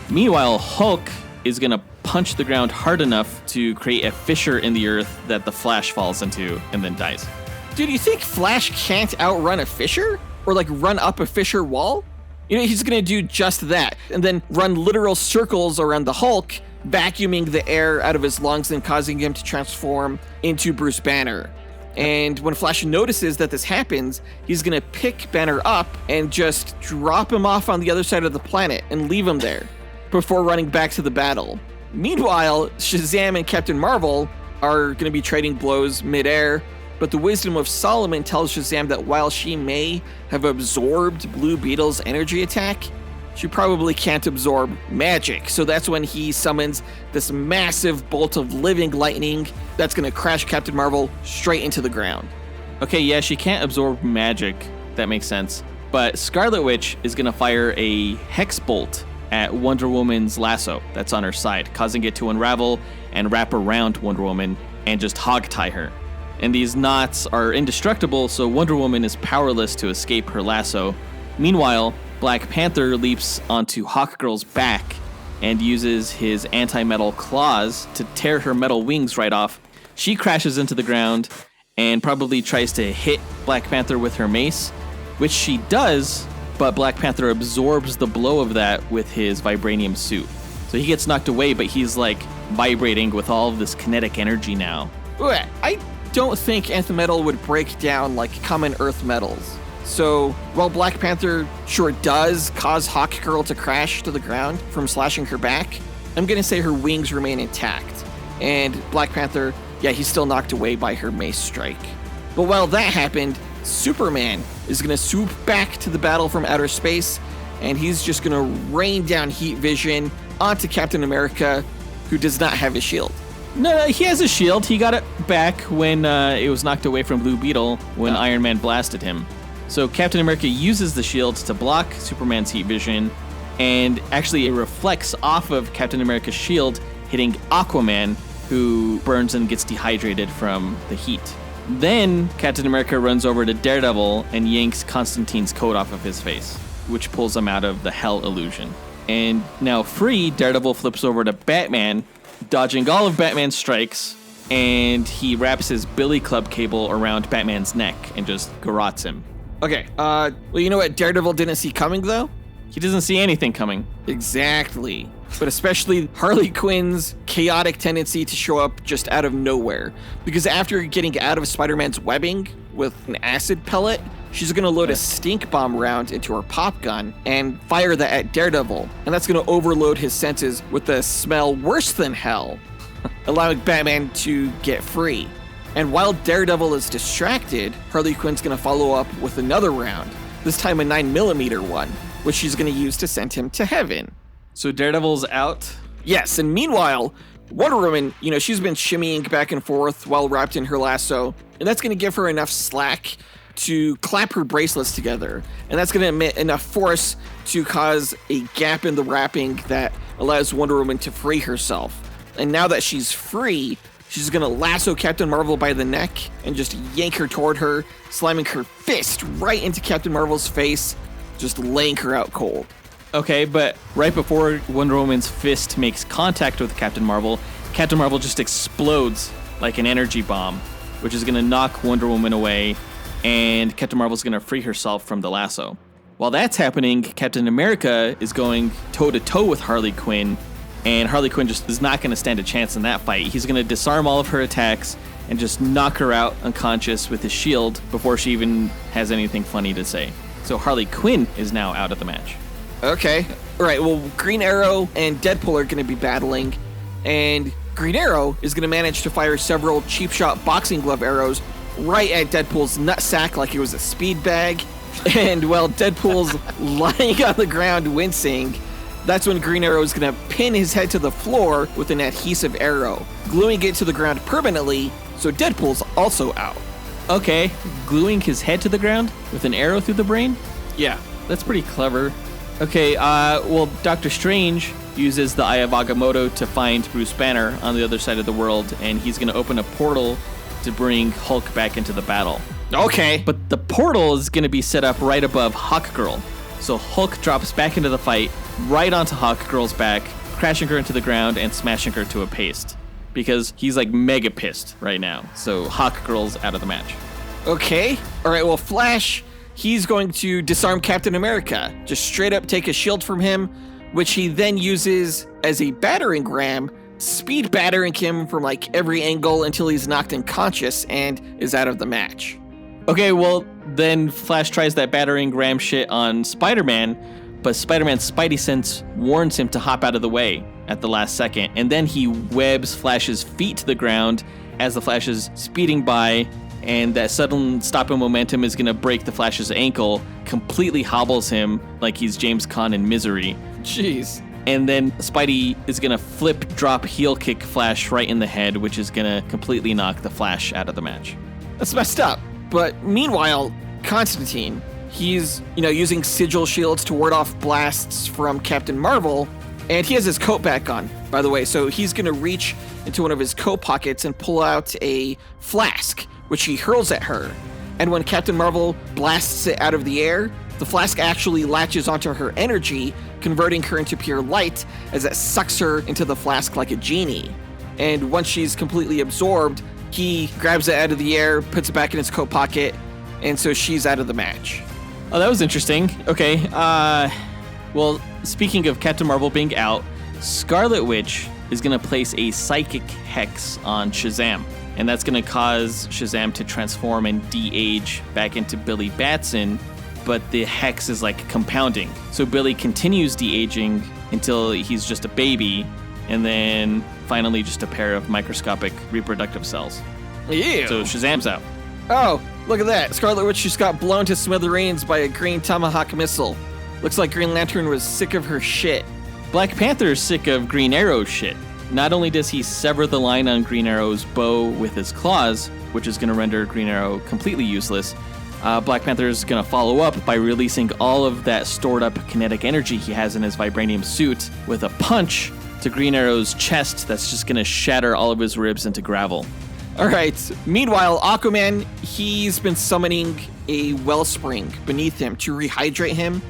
Meanwhile, Hulk is going to punch the ground hard enough to create a fissure in the earth that the Flash falls into and then dies. Dude, you think Flash can't outrun a fissure? Or, like, run up a fissure wall? He's going to do just that, and then run literal circles around the Hulk, vacuuming the air out of his lungs and causing him to transform into Bruce Banner. And when Flash notices that this happens, he's going to pick Banner up and just drop him off on the other side of the planet and leave him there before running back to the battle. Meanwhile, Shazam and Captain Marvel are going to be trading blows midair, but the wisdom of Solomon tells Shazam that while she may have absorbed Blue Beetle's energy attack, she probably can't absorb magic. So that's when he summons this massive bolt of living lightning that's going to crash Captain Marvel straight into the ground. Okay, yeah, she can't absorb magic. That makes sense. But Scarlet Witch is going to fire a hex bolt at Wonder Woman's lasso that's on her side, causing it to unravel and wrap around Wonder Woman and just hogtie her. And these knots are indestructible, so Wonder Woman is powerless to escape her lasso. Meanwhile, Black Panther leaps onto Hawkgirl's back and uses his anti-metal claws to tear her metal wings right off. She crashes into the ground and probably tries to hit Black Panther with her mace, which she does, but Black Panther absorbs the blow of that with his vibranium suit. So he gets knocked away, but he's like vibrating with all of this kinetic energy now. I don't think antimetal would break down like common Earth metals. So while Black Panther sure does cause Hawkgirl to crash to the ground from slashing her back, I'm going to say her wings remain intact. And Black Panther, yeah, he's still knocked away by her mace strike. But while that happened, Superman is going to swoop back to the battle from outer space, and he's just going to rain down heat vision onto Captain America, who does not have a shield. No, he has a shield. He got it back when it was knocked away from Blue Beetle when Iron Man blasted him. So Captain America uses the shield to block Superman's heat vision, and actually it reflects off of Captain America's shield, hitting Aquaman, who burns and gets dehydrated from the heat. Then Captain America runs over to Daredevil and yanks Constantine's coat off of his face, which pulls him out of the Hell illusion. And now free, Daredevil flips over to Batman, dodging all of Batman's strikes, and he wraps his Billy Club cable around Batman's neck and just garrots him. Okay, well, you know what Daredevil didn't see coming, though? He doesn't see anything coming. Exactly. But especially Harley Quinn's chaotic tendency to show up just out of nowhere. Because after getting out of Spider-Man's webbing with an acid pellet, she's going to load a stink bomb round into her pop gun and fire that at Daredevil. And that's going to overload his senses with a smell worse than hell, allowing Batman to get free. And while Daredevil is distracted, Harley Quinn's going to follow up with another round, this time a 9mm one, which she's going to use to send him to heaven. So Daredevil's out? Yes, and meanwhile, Wonder Woman, she's been shimmying back and forth while wrapped in her lasso, and that's going to give her enough slack to clap her bracelets together. And that's going to emit enough force to cause a gap in the wrapping that allows Wonder Woman to free herself. And now that she's free, she's going to lasso Captain Marvel by the neck and just yank her toward her, slamming her fist right into Captain Marvel's face, just laying her out cold. Okay, but right before Wonder Woman's fist makes contact with Captain Marvel just explodes like an energy bomb, which is going to knock Wonder Woman away, and Captain Marvel's going to free herself from the lasso. While that's happening, Captain America is going toe-to-toe with Harley Quinn, and Harley Quinn just is not going to stand a chance in that fight. He's going to disarm all of her attacks and just knock her out unconscious with his shield before she even has anything funny to say. So Harley Quinn is now out of the match. Okay. All right, well, Green Arrow and Deadpool are going to be battling, and Green Arrow is going to manage to fire several cheap shot boxing glove arrows right at Deadpool's nutsack like it was a speed bag. And while Deadpool's lying on the ground wincing, that's when Green Arrow is going to pin his head to the floor with an adhesive arrow, gluing it to the ground permanently, so Deadpool's also out. Okay, gluing his head to the ground with an arrow through the brain? Yeah. That's pretty clever. Okay, well, Doctor Strange uses the Eye of Agamotto to find Bruce Banner on the other side of the world, and he's going to open a portal to bring Hulk back into the battle. Okay. But the portal is going to be set up right above Hawkgirl. So Hulk drops back into the fight, right onto Hawkgirl's back, crashing her into the ground and smashing her to a paste. Because he's like mega pissed right now. So Hawkgirl's out of the match. Okay. All right, well, Flash, he's going to disarm Captain America. Just straight up take a shield from him, which he then uses as a battering ram, speed battering him from like every angle until he's knocked unconscious and is out of the match. Okay, well, then Flash tries that battering ram shit on Spider-Man, but Spider-Man's Spidey sense warns him to hop out of the way at the last second, and then he webs Flash's feet to the ground as the Flash is speeding by, and that sudden stopping momentum is going to break the Flash's ankle, completely hobbles him like he's James Caan in Misery. Jeez. And then Spidey is going to flip, drop, heel kick Flash right in the head, which is going to completely knock the Flash out of the match. That's messed up. But meanwhile, Constantine, he's, using sigil shields to ward off blasts from Captain Marvel, and he has his coat back on, by the way. So he's going to reach into one of his coat pockets and pull out a flask, which he hurls at her. And when Captain Marvel blasts it out of the air, the flask actually latches onto her energy, converting her into pure light as it sucks her into the flask like a genie. And once she's completely absorbed, he grabs it out of the air, puts it back in his coat pocket, and so she's out of the match. Oh, that was interesting. Okay, well, speaking of Captain Marvel being out, Scarlet Witch is going to place a psychic hex on Shazam. And that's going to cause Shazam to transform and de-age back into Billy Batson, but the hex is like compounding. So Billy continues de-aging until he's just a baby, and then finally just a pair of microscopic reproductive cells. Ew. So Shazam's out. Oh, look at that. Scarlet Witch just got blown to smithereens by a green Tomahawk missile. Looks like Green Lantern was sick of her shit. Black Panther's sick of Green Arrow's shit. Not only does he sever the line on Green Arrow's bow with his claws, which is going to render Green Arrow completely useless, Black Panther is going to follow up by releasing all of that stored up kinetic energy he has in his vibranium suit with a punch to Green Arrow's chest that's just going to shatter all of his ribs into gravel. All right. Meanwhile, Aquaman, he's been summoning a wellspring beneath him to rehydrate him.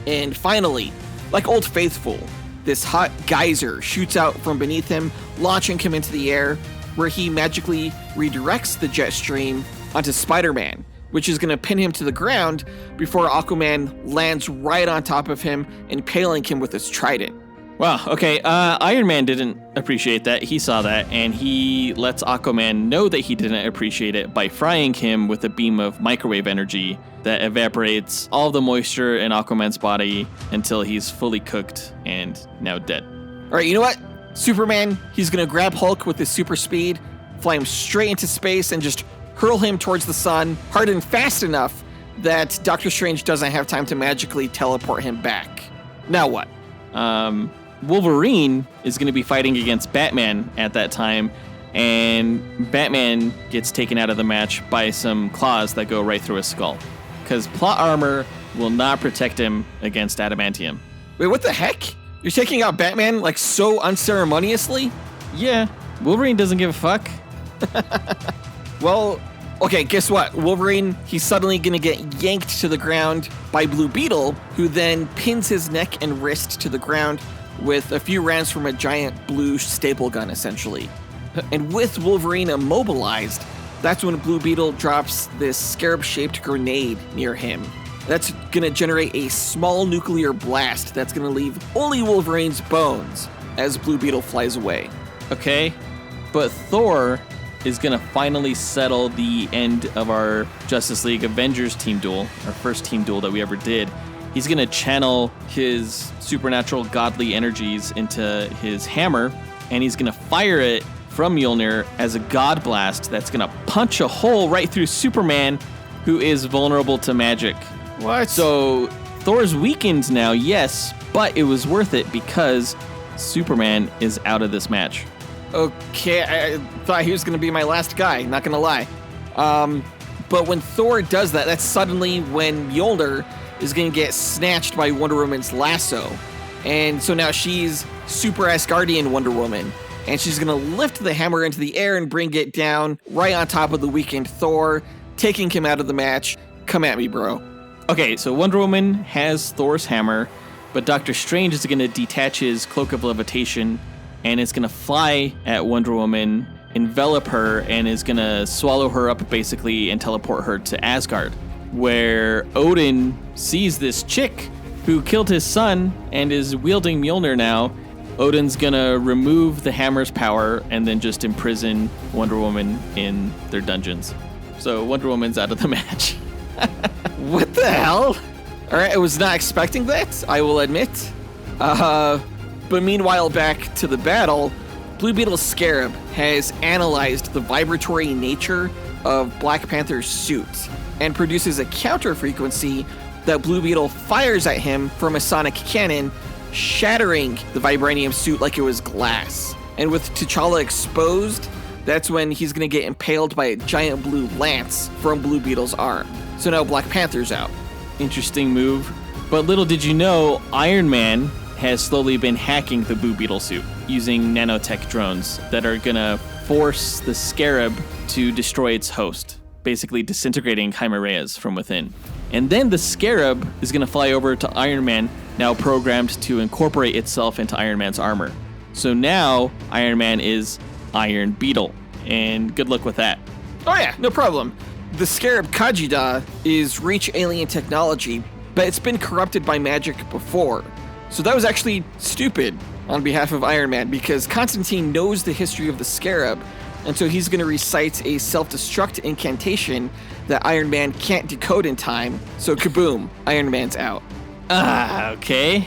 And finally, like Old Faithful, this hot geyser shoots out from beneath him, launching him into the air, where he magically redirects the jet stream onto Spider-Man, which is going to pin him to the ground before Aquaman lands right on top of him, impaling him with his trident. Wow, okay, Iron Man didn't appreciate that. He saw that, and he lets Aquaman know that he didn't appreciate it by frying him with a beam of microwave energy that evaporates all the moisture in Aquaman's body until he's fully cooked and now dead. All right, you know what? Superman, he's going to grab Hulk with his super speed, fly him straight into space, and just hurl him towards the sun, hard and fast enough that Doctor Strange doesn't have time to magically teleport him back. Now what? Wolverine is going to be fighting against Batman at that time, and Batman gets taken out of the match by some claws that go right through his skull. Because plot armor will not protect him against adamantium. Wait, what the heck? You're taking out Batman like so unceremoniously? Yeah, Wolverine doesn't give a fuck. Well, okay, guess what? Wolverine, he's suddenly gonna get yanked to the ground by Blue Beetle, who then pins his neck and wrist to the ground with a few rounds from a giant blue staple gun, essentially. And with Wolverine immobilized, that's when Blue Beetle drops this scarab-shaped grenade near him. That's gonna generate a small nuclear blast that's gonna leave only Wolverine's bones as Blue Beetle flies away. Okay, but Thor is going to finally settle the end of our Justice League Avengers team duel, our first team duel that we ever did. He's going to channel his supernatural godly energies into his hammer, and he's going to fire it from Mjolnir as a god blast that's going to punch a hole right through Superman, who is vulnerable to magic. What? So Thor's weakened now, yes, but it was worth it because Superman is out of this match. Okay, I thought he was going to be my last guy, not going to lie. But when Thor does that, that's suddenly when Mjolnir is going to get snatched by Wonder Woman's lasso. And so now she's super Asgardian Wonder Woman. And she's going to lift the hammer into the air and bring it down right on top of the weakened Thor, taking him out of the match. Come at me, bro. Okay, so Wonder Woman has Thor's hammer, but Doctor Strange is going to detach his cloak of levitation and is going to fly at Wonder Woman, envelop her, and is going to swallow her up basically and teleport her to Asgard, where Odin sees this chick who killed his son and is wielding Mjolnir now. Odin's going to remove the hammer's power and then just imprison Wonder Woman in their dungeons. So Wonder Woman's out of the match. What the hell? All right, I was not expecting that, I will admit. But meanwhile, back to the battle, Blue Beetle's Scarab has analyzed the vibratory nature of Black Panther's suit and produces a counter frequency that Blue Beetle fires at him from a sonic cannon, shattering the vibranium suit like it was glass. And with T'Challa exposed, that's when he's going to get impaled by a giant blue lance from Blue Beetle's arm. So now Black Panther's out. Interesting move. But little did you know, Iron Man has slowly been hacking the Blue Beetle suit using nanotech drones that are gonna force the Scarab to destroy its host, basically disintegrating Chimeras from within. And then the Scarab is gonna fly over to Iron Man, now programmed to incorporate itself into Iron Man's armor. So now Iron Man is Iron Beetle, and good luck with that. Oh yeah, no problem. The Scarab Khajiit is Reach alien technology, but it's been corrupted by magic before. So that was actually stupid on behalf of Iron Man, because Constantine knows the history of the Scarab, and so he's going to recite a self-destruct incantation that Iron Man can't decode in time, so kaboom, Iron Man's out. Okay.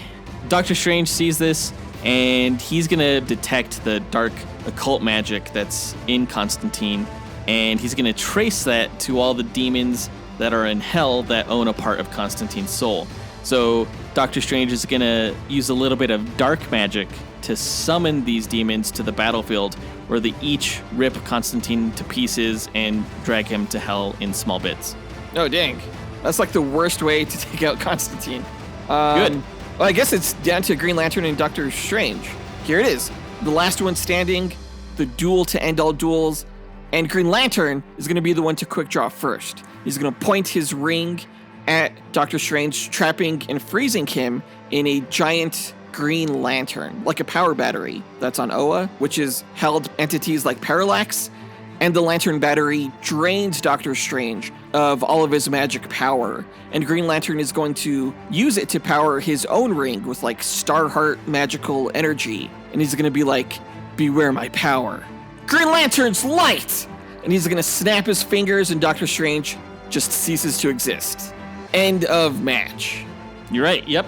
Doctor Strange sees this, and he's going to detect the dark occult magic that's in Constantine, and he's going to trace that to all the demons that are in hell that own a part of Constantine's soul. So Doctor Strange is going to use a little bit of dark magic to summon these demons to the battlefield, where they each rip Constantine to pieces and drag him to hell in small bits. Oh, dang. That's like the worst way to take out Constantine. Good. Well, I guess it's down to Green Lantern and Doctor Strange. Here it is. The last one standing, the duel to end all duels, and Green Lantern is going to be the one to quick draw first. He's going to point his ring at Doctor Strange, trapping and freezing him in a giant green lantern, like a power battery that's on Oa, which has held entities like Parallax, and the lantern battery drains Doctor Strange of all of his magic power, and Green Lantern is going to use it to power his own ring with like Starheart magical energy, and he's going to be like, beware my power. Green Lantern's light! And he's going to snap his fingers and Doctor Strange just ceases to exist. End of match. You're right. Yep.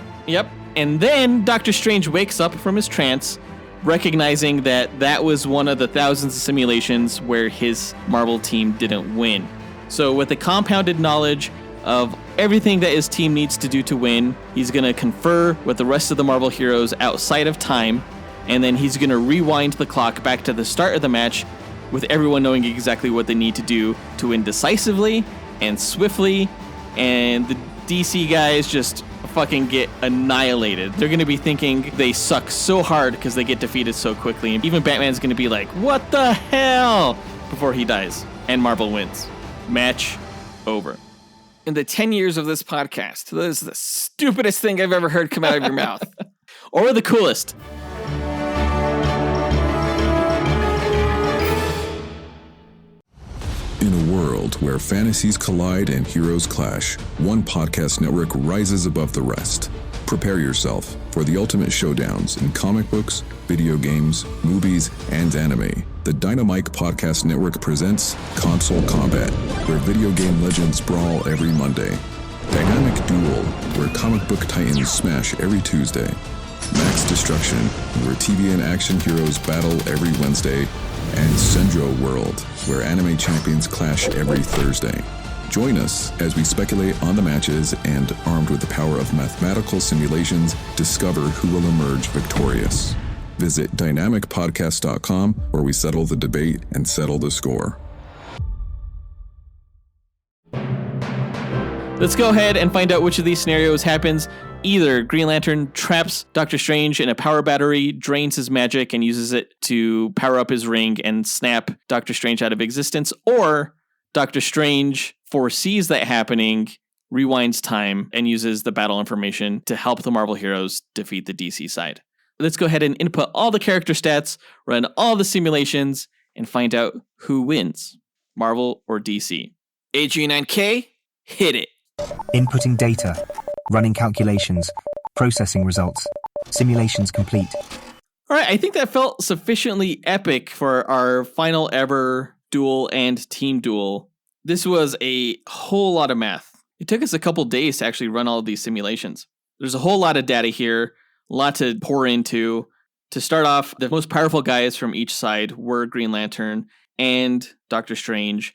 And then Doctor Strange wakes up from his trance, recognizing that that was one of the thousands of simulations where his Marvel team didn't win. So with the compounded knowledge of everything that his team needs to do to win, he's going to confer with the rest of the Marvel heroes outside of time, and then he's going to rewind the clock back to the start of the match with everyone knowing exactly what they need to do to win decisively and swiftly, and the DC guys just fucking get annihilated. They're going to be thinking they suck so hard because they get defeated so quickly, and even Batman's going to be like, what the hell, before he dies, and Marvel wins. Match over. In the 10 years of this podcast, that is the stupidest thing I've ever heard come out of your mouth. Or the coolest. In a world where fantasies collide and heroes clash, one podcast network rises above the rest. Prepare yourself for the ultimate showdowns in comic books, video games, movies, and anime. The Dynamite Podcast Network presents Console Combat, where video game legends brawl every Monday. Dynamic Duel, where comic book titans smash every Tuesday. Max Destruction, where TV and action heroes battle every Wednesday. And Sendro World, where anime champions clash every Thursday. Join us as we speculate on the matches and, armed with the power of mathematical simulations, discover who will emerge victorious. Visit dynamicpodcast.com, where we settle the debate and settle the score. Let's go ahead and find out which of these scenarios happens. Either Green Lantern traps Doctor Strange in a power battery, drains his magic, and uses it to power up his ring and snap Doctor Strange out of existence, or Doctor Strange foresees that happening, rewinds time, and uses the battle information to help the Marvel heroes defeat the DC side. Let's go ahead and input all the character stats, run all the simulations, and find out who wins, Marvel or DC. AG9K, hit it. Inputting data, running calculations, processing results, simulations complete. All right, I think that felt sufficiently epic for our final ever duel and team duel. This was a whole lot of math. It took us a couple days to actually run all of these simulations. There's a whole lot of data here, a lot to pour into. To start off, the most powerful guys from each side were Green Lantern and Doctor Strange.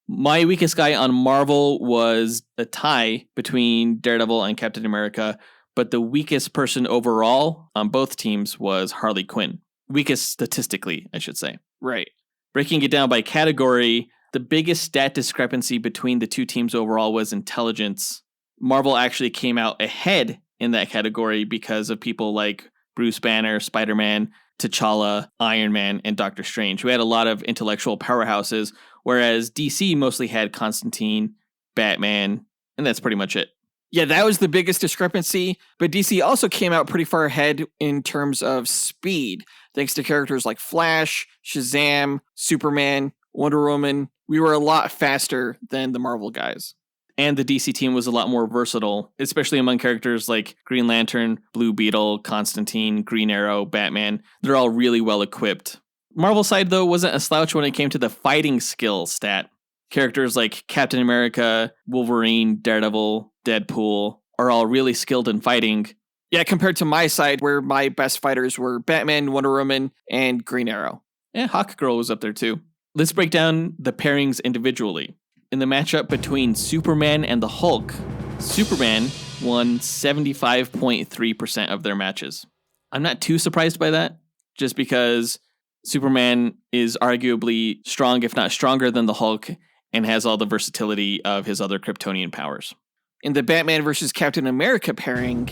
My weakest guy on Marvel was a tie between Daredevil and Captain America, but the weakest person overall on both teams was Harley Quinn. Weakest statistically, I should say. Right. Breaking it down by category, the biggest stat discrepancy between the two teams overall was intelligence. Marvel actually came out ahead in that category because of people like Bruce Banner, Spider-Man, T'Challa, Iron Man, and Doctor Strange, who had a lot of intellectual powerhouses, whereas DC mostly had Constantine, Batman, and that's pretty much it. Yeah, that was the biggest discrepancy, but DC also came out pretty far ahead in terms of speed, thanks to characters like Flash, Shazam, Superman, Wonder Woman. We were a lot faster than the Marvel guys. And the DC team was a lot more versatile, especially among characters like Green Lantern, Blue Beetle, Constantine, Green Arrow, Batman. They're all really well equipped. Marvel side, though, wasn't a slouch when it came to the fighting skill stat. Characters like Captain America, Wolverine, Daredevil, Deadpool are all really skilled in fighting. Yeah, compared to my side, where my best fighters were Batman, Wonder Woman, and Green Arrow. Yeah, Hawkgirl was up there too. Let's break down the pairings individually. In the matchup between Superman and the Hulk, Superman won 75.3% of their matches. I'm not too surprised by that, just because Superman is arguably strong, if not stronger than the Hulk, and has all the versatility of his other Kryptonian powers. In the Batman versus Captain America pairing,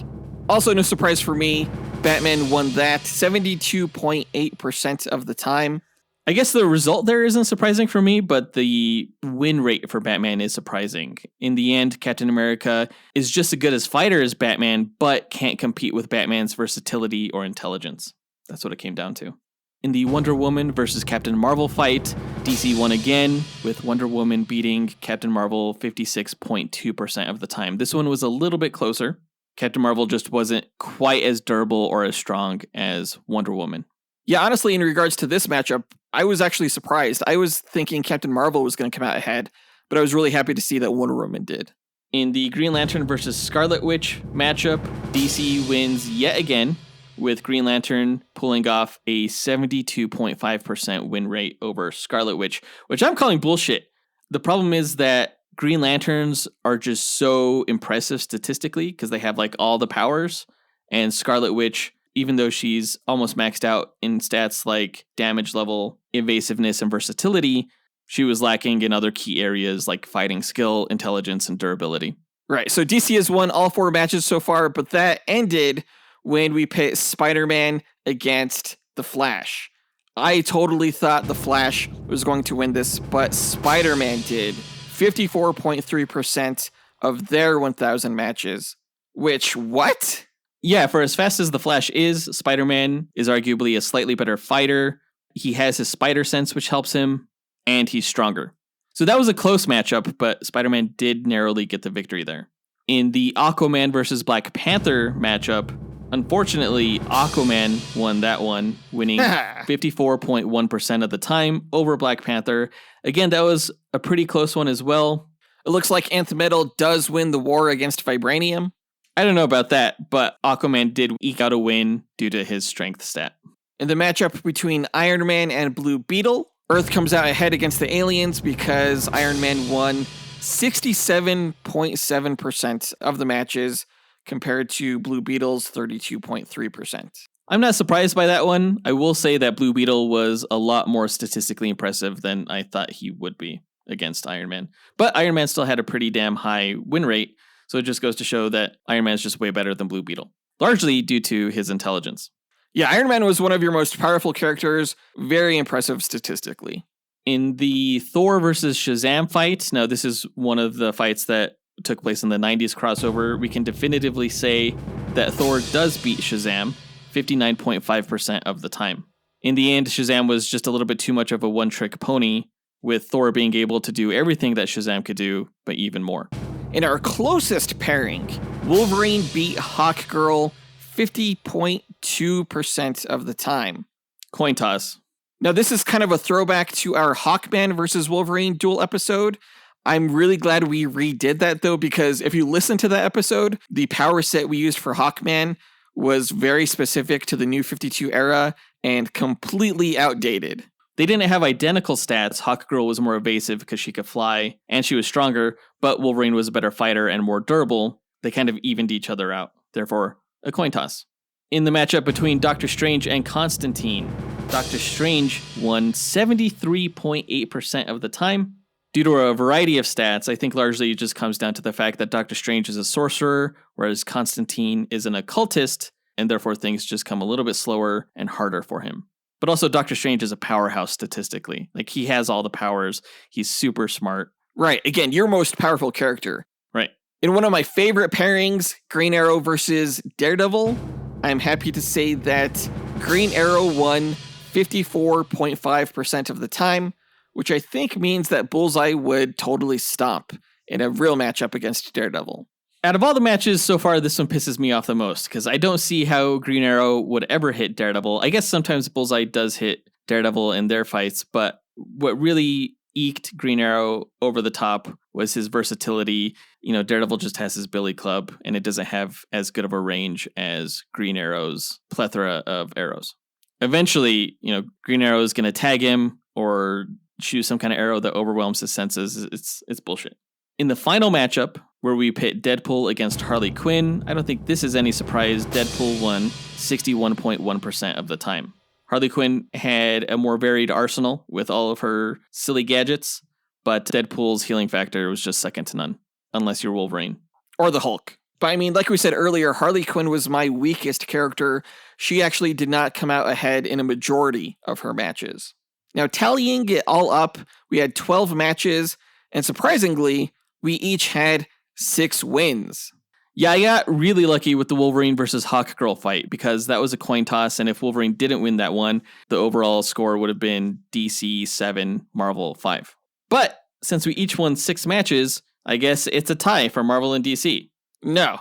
also no surprise for me, Batman won that 72.8% of the time. I guess the result there isn't surprising for me, but the win rate for Batman is surprising. In the end, Captain America is just as good as fighter as Batman, but can't compete with Batman's versatility or intelligence. That's what it came down to. In the Wonder Woman versus Captain Marvel fight, DC won again, with Wonder Woman beating Captain Marvel 56.2% of the time. This one was a little bit closer. Captain Marvel just wasn't quite as durable or as strong as Wonder Woman. Yeah, honestly, in regards to this matchup, I was actually surprised. I was thinking Captain Marvel was going to come out ahead, but I was really happy to see that Wonder Woman did. In the Green Lantern versus Scarlet Witch matchup, DC wins yet again, with Green Lantern pulling off a 72.5% win rate over Scarlet Witch, which I'm calling bullshit. The problem is that Green Lanterns are just so impressive statistically because they have like all the powers, and Scarlet Witch, even though she's almost maxed out in stats like damage level, evasiveness, and versatility, she was lacking in other key areas like fighting skill, intelligence, and durability. Right, so DC has won all 4 matches so far, but that ended when we pit Spider-Man against the Flash. I totally thought the Flash was going to win this, but Spider-Man did. 54.3% of their 1,000 matches. Which, what? Yeah, for as fast as the Flash is, Spider-Man is arguably a slightly better fighter. He has his spider sense, which helps him, and he's stronger. So that was a close matchup, but Spider-Man did narrowly get the victory there. In the Aquaman versus Black Panther matchup, unfortunately, Aquaman won that one, winning 54.1% of the time over Black Panther. Again, that was a pretty close one as well. It looks like Nth Metal does win the war against Vibranium. I don't know about that, but Aquaman did eke out a win due to his strength stat. In the matchup between Iron Man and Blue Beetle, Earth comes out ahead against the aliens because Iron Man won 67.7% of the matches compared to Blue Beetle's 32.3%. I'm not surprised by that one. I will say that Blue Beetle was a lot more statistically impressive than I thought he would be against Iron Man. But Iron Man still had a pretty damn high win rate, so it just goes to show that Iron Man is just way better than Blue Beetle, largely due to his intelligence. Yeah, Iron Man was one of your most powerful characters, very impressive statistically. In the Thor versus Shazam fight, now this is one of the fights that took place in the 90s crossover, we can definitively say that Thor does beat Shazam 59.5% of the time. In the end, Shazam was just a little bit too much of a one-trick pony, with Thor being able to do everything that Shazam could do, but even more. In our closest pairing, Wolverine beat Hawkgirl 50.2% of the time. Coin toss. Now, this is kind of a throwback to our Hawkman versus Wolverine duel episode. I'm really glad we redid that, though, because if you listen to that episode, the power set we used for Hawkman was very specific to the New 52 era and completely outdated. They didn't have identical stats. Hawkgirl was more evasive because she could fly, and she was stronger, but Wolverine was a better fighter and more durable. They kind of evened each other out. Therefore, a coin toss. In the matchup between Doctor Strange and Constantine, Doctor Strange won 73.8% of the time. Due to a variety of stats, I think largely it just comes down to the fact that Doctor Strange is a sorcerer, whereas Constantine is an occultist, and therefore things just come a little bit slower and harder for him. But also Doctor Strange is a powerhouse statistically. Like, he has all the powers. He's super smart. Right. Again, your most powerful character. Right. In one of my favorite pairings, Green Arrow versus Daredevil, I'm happy to say that Green Arrow won 54.5% of the time, which I think means that Bullseye would totally stomp in a real matchup against Daredevil. Out of all the matches so far, this one pisses me off the most, because I don't see how Green Arrow would ever hit Daredevil. I guess sometimes Bullseye does hit Daredevil in their fights, but what really eked Green Arrow over the top was his versatility. You know, Daredevil just has his billy club, and it doesn't have as good of a range as Green Arrow's plethora of arrows. Eventually, you know, Green Arrow is going to tag him or choose some kind of arrow that overwhelms his senses. It's bullshit. In the final matchup, where we pit Deadpool against Harley Quinn, I don't think this is any surprise. Deadpool won 61.1% of the time. Harley Quinn had a more varied arsenal with all of her silly gadgets, but Deadpool's healing factor was just second to none, unless you're Wolverine. Or the Hulk. But I mean, like we said earlier, Harley Quinn was my weakest character. She actually did not come out ahead in a majority of her matches. Now, tallying it all up, we had 12 matches, and surprisingly, we each had 6 wins. Yeah, I got really lucky with the Wolverine versus Hawkgirl fight because that was a coin toss, and if Wolverine didn't win that one, the overall score would have been DC 7, Marvel 5. But since we each won 6 matches, I guess it's a tie for Marvel and DC. No.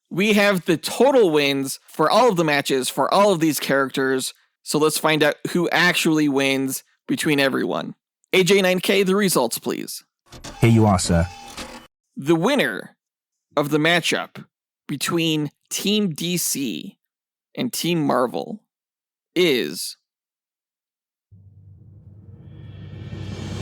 We have the total wins for all of the matches for all of these characters, so let's find out who actually wins between everyone. AJ9K, the results, please. Here you are, sir. The winner of the matchup between Team DC and Team Marvel is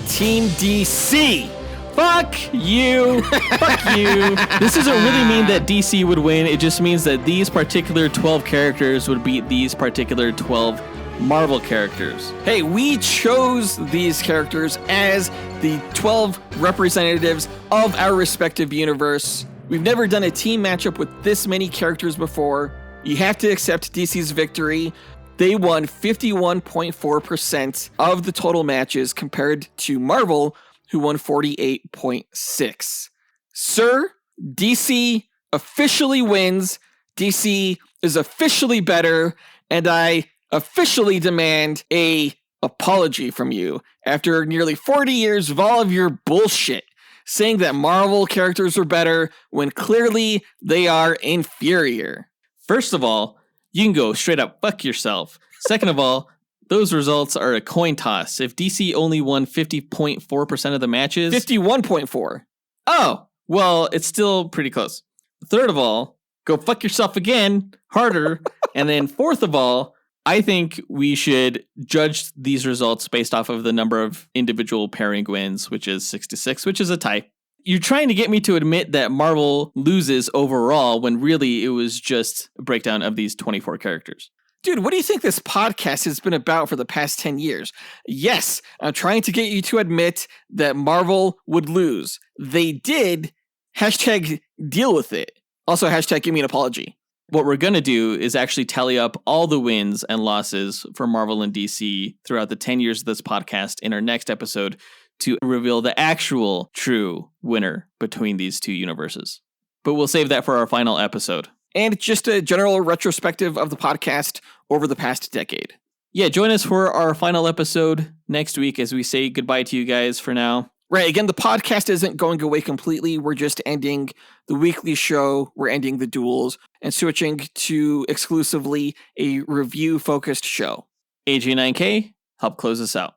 Team DC. Fuck you. Fuck you. This doesn't really mean that DC would win. It just means that these particular 12 characters would beat these particular 12 Marvel characters. Hey, we chose these characters as the 12 representatives of our respective universe. We've never done a team matchup with this many characters before. You have to accept DC's victory. They won 51.4% of the total matches compared to Marvel, who won 48.6%. Sir, DC officially wins. DC is officially better, and I officially demand a apology from you after nearly 40 years of all of your bullshit saying that Marvel characters are better when clearly they are inferior. First of all, you can go straight up fuck yourself. Second of all, those results are a coin toss. If DC only won 50.4% of the matches... 51.4. Oh, well, it's still pretty close. Third of all, go fuck yourself again, harder. And then fourth of all, I think we should judge these results based off of the number of individual pairing wins, which is 6-6, which is a tie. You're trying to get me to admit that Marvel loses overall when really it was just a breakdown of these 24 characters. Dude, what do you think this podcast has been about for the past 10 years? Yes, I'm trying to get you to admit that Marvel would lose. They did. Hashtag deal with it. Also, hashtag give me an apology. What we're going to do is actually tally up all the wins and losses for Marvel and DC throughout the 10 years of this podcast in our next episode to reveal the actual true winner between these two universes. But we'll save that for our final episode. And just a general retrospective of the podcast over the past decade. Yeah, join us for our final episode next week as we say goodbye to you guys for now. Right, again, the podcast isn't going away completely. We're just ending the weekly show. We're ending the duels and switching to exclusively a review-focused show. AG9K, help close us out.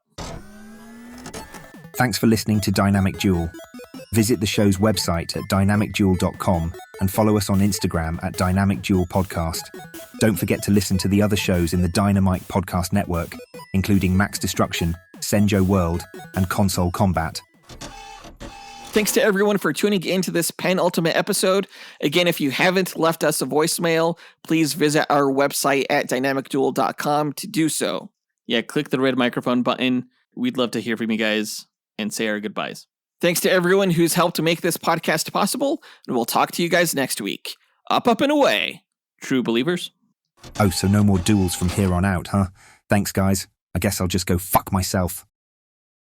Thanks for listening to Dynamic Duel. Visit the show's website at dynamicduel.com and follow us on Instagram at Dynamic Duel Podcast. Don't forget to listen to the other shows in the Dynamite Podcast Network, including Max Destruction, Senjo World, and Console Combat. Thanks to everyone for tuning into this penultimate episode. Again, if you haven't left us a voicemail, please visit our website at dynamicduel.com to do so. Yeah, click the red microphone button. We'd love to hear from you guys and say our goodbyes. Thanks to everyone who's helped make this podcast possible, and we'll talk to you guys next week. Up, and away. True believers. Oh, so no more duels from here on out, huh? Thanks, guys. I guess I'll just go fuck myself.